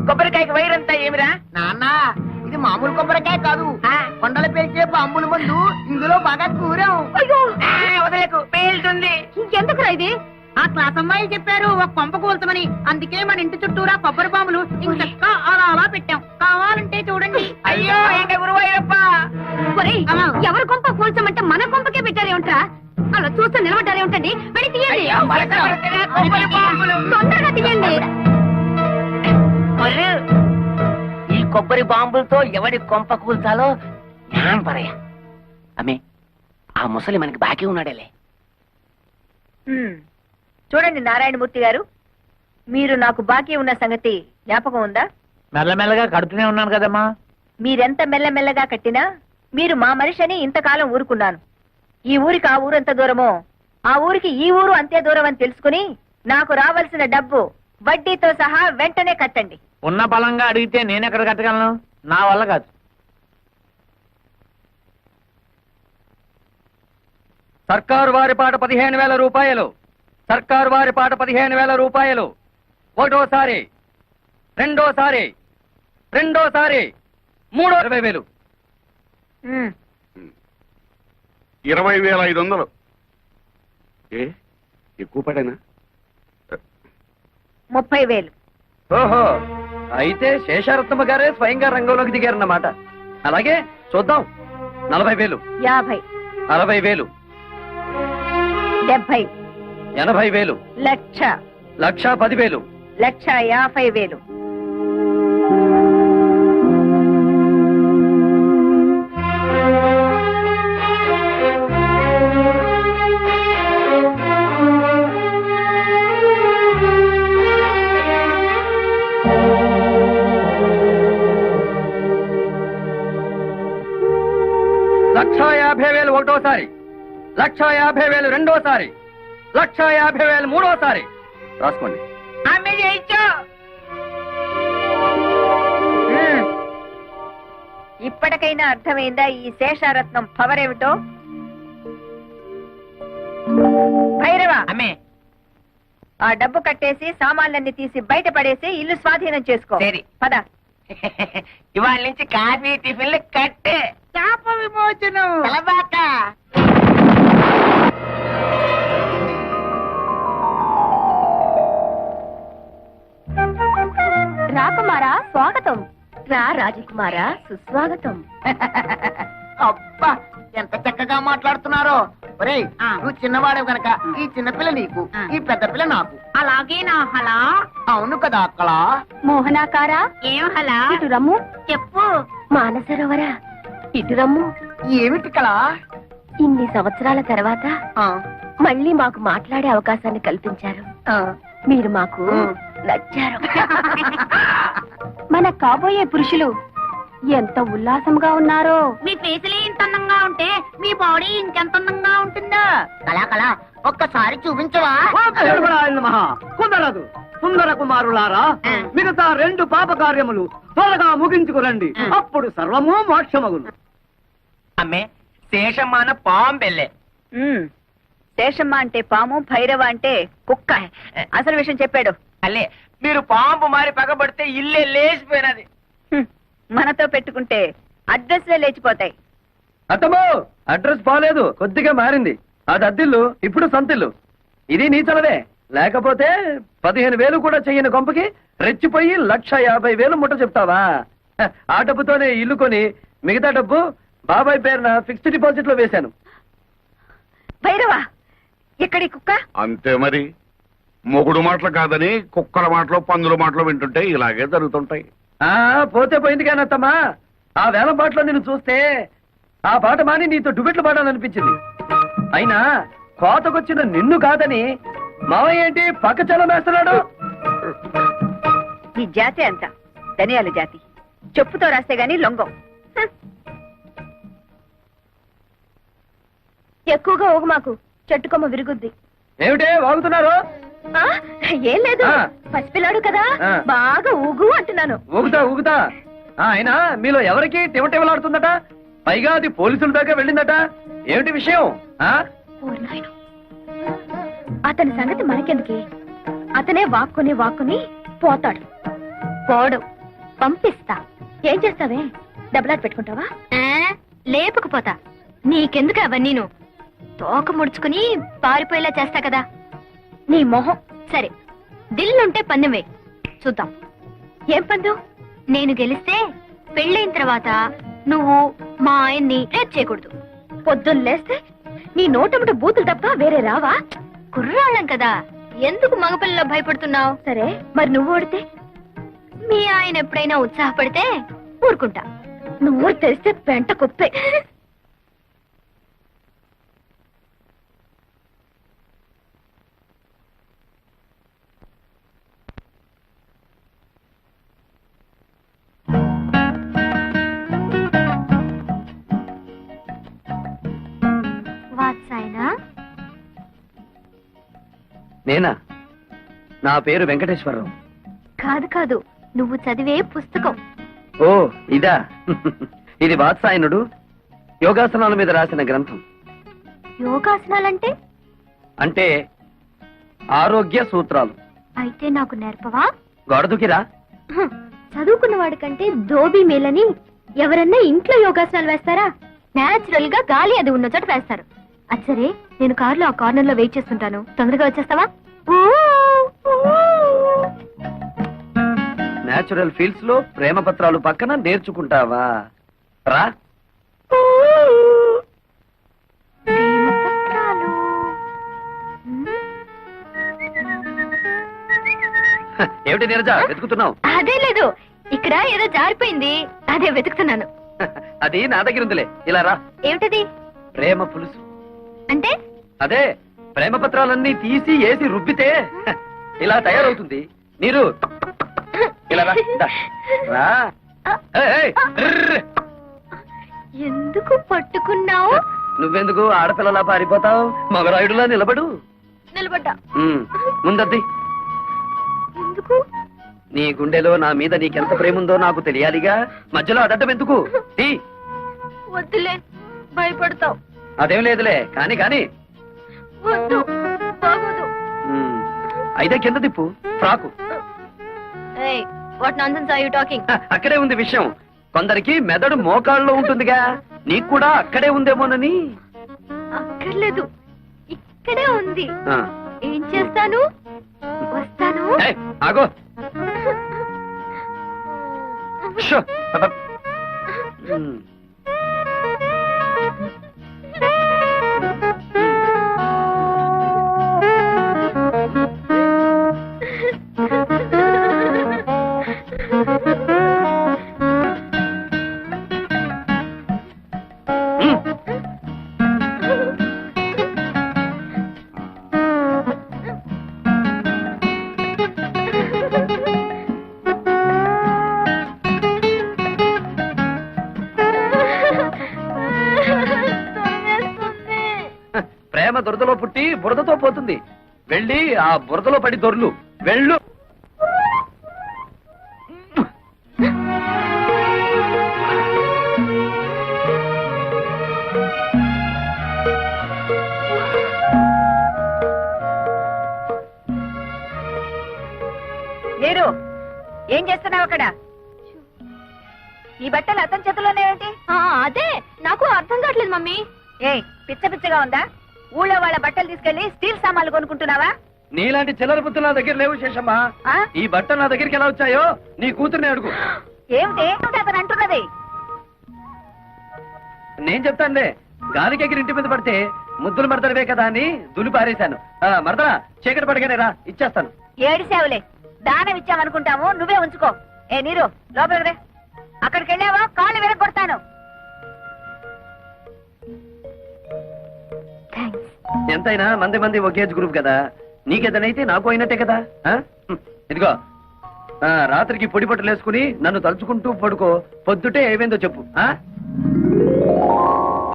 కొబ్బరికాయకి వైరంతా ఏమిరా? నాన్న ఇది మామూలు కొబ్బరికాయ కాదు, కొండల పేల్చే బాంబుల మందు. ఇందులో బాగా కూరాం. అయ్యో వదలకు, పేలుతుంది. ఇంకెందుకురా ఇది? ఆ క్లాస్ అమ్మాయి చెప్పారు ఒక కొంప కూల్చమని. అందుకే మన ఇంటి చుట్టూరా కొబ్బరి బాంబులు ఇంకా అలా అలా పెట్టాం. కావాలంటే చూడండి. అయ్యో ఇంకా గురువాయూరప్ప. ఒరేయ్, ఎవరి కొంప కూల్చమంటే మన కొంపకే పెట్టారేమిట్రా? అలా చూస్తే నిలబడ్డారేమిటండి? వెళ్ళి తీయండి. అయ్యో, మరక మరకగా కొబ్బరి బాంబులు. తొందరగా తీయండి. మరి ఈ కొబ్బరి బాంబులతో ఎవడి కొంప కూల్చాలో నేను పరయ్యా. అమ్మే, ఆ ముసలి మనకి బాకీ ఉన్నాడేలే. చూడండి నారాయణమూర్తి గారు, మీరు నాకు బాకీ ఉన్న సంగతి జ్ఞాపకం ఉందా? మెల్లమెల్లగా కడుతూనే ఉన్నాను కదమ్మా. మీరెంత మెల్లమెల్లగా కట్టినా మీరు మా మనిషి అని ఇంతకాలం ఊరుకున్నాను. ఈ ఊరికి ఆ ఊరు ఎంత దూరమో ఆ ఊరికి ఈ ఊరు అంతే దూరం అని తెలుసుకుని నాకు రావాల్సిన డబ్బు వడ్డీతో సహా వెంటనే కట్టండి. ఉన్న బలంగా అడిగితే నేనెక్కడ కట్టగలను? నా వల్ల కాదు. సర్కారు వారి పాట 15,000 రూపాయలు. సర్కారు వారి పాట 15,000 రూపాయలు. ఒకటోసారి, రెండోసారి, మూడో 20,000. 20,500. ఎక్కువ పడేనా? 30,000. ఓహో, అయితే శేషారత్నమ్మ గారే స్వయంగా రంగంలోకి దిగారన్నమాట. అలాగే చూద్దాం. 40,000, 50, 60,000, 70, 80,000, లక్ష, 1,10,000, 1,50,000. లక్ష 50,000 ఒకటోసారి, 1,50,000 రెండోసారి, 1,50,000 మూడోసారి. రాసుకోండి. అమ్మే చేయించు. ఇప్పటికైనా అర్థమైందా ఈ శేషారత్నం పవర్ ఏమిటో? భైరవ, అమ్మే, ఆ డబ్బు కట్టేసి సామాన్లన్నీ తీసి బయట పడేసి ఇల్లు స్వాధీనం చేసుకో. సరే. పద. ఇవాళ నుంచి కాఫీ టిఫిన్లు కట్టే. శాప విమోచనం. తలబాక. రాకుమారా స్వాగతం. రా రాజకుమారా సుస్వాగతం. అబ్బా ఎంత చక్కగా మాట్లాడుతున్నారో. ఒరేయ్, నువ్వు చిన్నవాడే గనక ఈ చిన్నపిల్ల నీకు, ఈ పెద్ద పిల్ల నాకు. అలాగే నా హలా. అవును కదా అక్కడ. మోహనాకారా ఏం హలా? ఇటు రమ్ము. చెప్పు. మానసరోవరా ఇటు రమ్ము. ఏమిటి కళ? ఇన్ని సంవత్సరాల తర్వాత మళ్ళీ మాకు మాట్లాడే అవకాశాన్ని కల్పించారు. మీరు మాకు నచ్చారు. మన కాబోయే పురుషులు ఎంత ఉల్లాసంగా ఉన్నారో. మీ ఫేసులే ఇంత అందంగా ఉంటే మీ బాడీ ఇంకెంత అందంగా ఉంటుందో. కళా ఒక్కసారి చూపించవా? కుదరదు. సుందర కుమారులారా, మిగతా 2 పాప కార్యములు త్వరగా ముగించుకురండి. అప్పుడు సర్వము మోక్షమగును. అమ్మే, శేషమ్మాన పాంబెల్లే. శేషమ్మ అంటే పాము, భైరవ అంటే కుక్క. అసలు విషయం చెప్పాడు. అల్లే, మీరు పాంపు మారి పగబడితే ఇల్లే లేచిపోయినది. మనతో పెట్టుకుంటే అడ్రస్లే లేచిపోతాయి. అత్తమ్మో, అడ్రస్ బాలేదు, కొద్దిగా మారింది. అది అద్దిల్లు, ఇప్పుడు సొంతిల్లు. ఇది నీ చలవే. లేకపోతే 15,000 కూడా చెయ్యని కొంపకి రెచ్చిపోయి 1,50,000 ముట్ట చెప్తావా? ఆ డబ్బుతోనే ఇల్లు కొని మిగతా డబ్బు బాబాయ్ పేరున ఫిక్స్డ్ డిపాజిట్ లో వేశాను. భైరవ, ఎక్కడి కుక్క? అంతే మరి. మొగుడు మాటలు కాదని కుక్కల మాటలు, పందుల మాటలు వింటుంటే ఇలాగే జరుగుతుంటాయి. పోతే పోయింది కానీ అత్తమ్మా, ఆ వేల పాటలో నిన్ను చూస్తే ఆ పాట మాని నీతో డుబెట్లు పాడాలనిపించింది. అయినా కోతకొచ్చిన నిన్ను కాదని మావయ్య ఏంటి పక్క చలం వేస్తున్నాడు? ఈ జాతి అంత ధనియాల జాతి. చెప్పుతో రాస్తే గాని లొంగం. ఎక్కువగా ఊగు మాకు, చెట్టుకొమ్మ విరుగుద్ది. ఏమిటే వాగుతున్నారు? ఏం లేదు, ఆ. పసిపిల్లాడు కదా, ఆ. బాగా ఊగు అంటున్నాను. ఊగుతా. అయినా మీలో ఎవరికి తివటివలాడుతుందట? పైగా అది పోలీసుల దాకా వెళ్ళిందట. ఏమిటి విషయం? ఓరి నాయనో. అతని సంగతి మనకెందుకే? అతనే వాక్కుని పోతాడు. పోడు పంపిస్తా. ఏం చేస్తావే? డబ్బులాట పెట్టుకుంటావా? లేపకపోతా. నీకెందుకు అవన్నీ? నువ్వు తోక ముడుచుకుని పారిపోయేలా చేస్తా కదా. నీ మొహం. సరే, దిల్లుంటే పందెం వేయి, చూద్దాం. ఏం పందెం? నేను గెలిస్తే పెళ్ళైన తర్వాత నువ్వు మా ఆయన్ని రేప్ చేయకూడదు. పొద్దున్న లేస్తే నీ నోటముట బూతులు తప్ప వేరే రావా? కుర్రాళ్ళం కదా, ఎందుకు మగపిల్లలో భయపడుతున్నావు? సరే, మరి నువ్వు ఓడితే? మీ ఆయన ఎప్పుడైనా ఉత్సాహపడితే ఊరుకుంటా. నువ్వు తెలిస్తే పెంట కుప్పే. నేనా? నా పేరు వెంకటేశ్వరరావు. కాదు కాదు, నువ్వు చదివే పుస్తకం. ఓ ఇదా? ఇది వాత్సాయనుడు యోగాసనాల మీద రాసిన గ్రంథం. యోగాసనాలంటే? అంటే ఆరోగ్య సూత్రాలు. అయితే నాకు నేర్పవా? గొడదుకిరా. చదువుకున్న వాడికంటే ధోబీ మేలని ఎవరన్నా ఇంట్లో యోగాసనాలు వేస్తారా? నేచురల్ గా గాలి అది ఉన్న చోట వేస్తారు. అచ్చరే, నేను కారులో ఆ కార్నర్ లో వెయిట్ చేస్తుంటాను, తొందరగా వచ్చేస్తావా? నేచురల్ ఫీల్డ్స్ లో ప్రేమ పత్రాలు పక్కన నేర్చుకుంటావా? రా. ఏమిటి నీరజ వెతుకుతున్నావు? అదే లేదు, ఇక్కడ ఏదో జారిపోయింది, అదే వెతుకుతున్నాను. అది నా దగ్గర ఉందిలే, ఇలా రా. ఏమిటది? ప్రేమ పులుసు. అంటే? అదే, ప్రేమ పత్రాలన్నీ తీసి ఏసి రుబ్బితే ఇలా తయారవుతుంది. నీరు ఇలా రా. దా. రా. ఏయ్, ర్ర్. ఎందుకు పట్టుకున్నావు? నువ్వెందుకు ఆడపిల్లలా పారిపోతావు? మగరాయుడులా నిలబడు. నిలబడ్డా. ముందద్ది. ఎందుకు? నీ గుండెలో నా మీద నీకెంత ప్రేమ ఉందో నాకు తెలియాలిగా. మధ్యలో అదడ్డం ఎందుకు? వద్దులే, భయపడతావు. అదేం లేదులే, కాని కాని. వద్దు, బాగోదు. అయితే కింద తిప్పు. Frock. What nonsense are you talking? అక్కడే ఉంది విషయం. కొందరికి మెదడు మోకాళ్ళలో ఉంటుందిగా, నీకు కూడా అక్కడే ఉందేమోనని. అక్కర్లేదు, ఇక్కడే ఉంది. ఆ. ఏం చేస్తాను? వస్తాను. ఏయ్, ఆగో. షో. ప్రేమ దురదలో పుట్టి బురదతో పోతుంది. వెళ్ళి ఆ బురదలో పడి దొర్లు. వెళ్ళు. మీరు ఏం చేస్తున్నావు అక్కడ? ఈ బట్టలు అతని చేతిలోనే ఏంటి? అదే నాకు అర్థం కావట్లేదు మమ్మీ. ఏ పిచ్చ పిచ్చగా ఉందా? ఊళ్ళో వాళ్ళ బట్టలు తీసుకెళ్లి స్టీల్ సామాన్లు కొనుక్కుంటున్నావా? నీలాంటి చిల్లర బుద్ధులు నా దగ్గర లేవు శేషమ్మా. ఆ? ఈ బట్టలు నా దగ్గరికి ఎలా వచ్చాయో నీ కూతుర్ని అడుగు. ఏమిటి అతను అంటున్నది? నేను చెప్తానులే. గాలికి ఎగిరి ఇంటి మీద పడితే ముద్దులు మడతడివే కదా అని దులి పారేశాను. మరదరా, చీకటి పడగానే రా, ఇచ్చేస్తాను. ఏడిసావులే, దానం ఇచ్చామనుకుంటాము, నువ్వే ఉంచుకో. ఏ నీరు, లోపలికి రే. అక్కడికి వెళ్ళావా కాళ్ళు విరగొడతాను. ఎంతైనా మంది ఒకేజ్ గ్రూప్ కదా. నీకేదనైతే నాకు అయినట్టే కదా. ఇదిగో, రాత్రికి పొడి బట్టలు వేసుకుని నన్ను తలుచుకుంటూ పడుకో. పొద్దుటే ఏమైందో చెప్పు.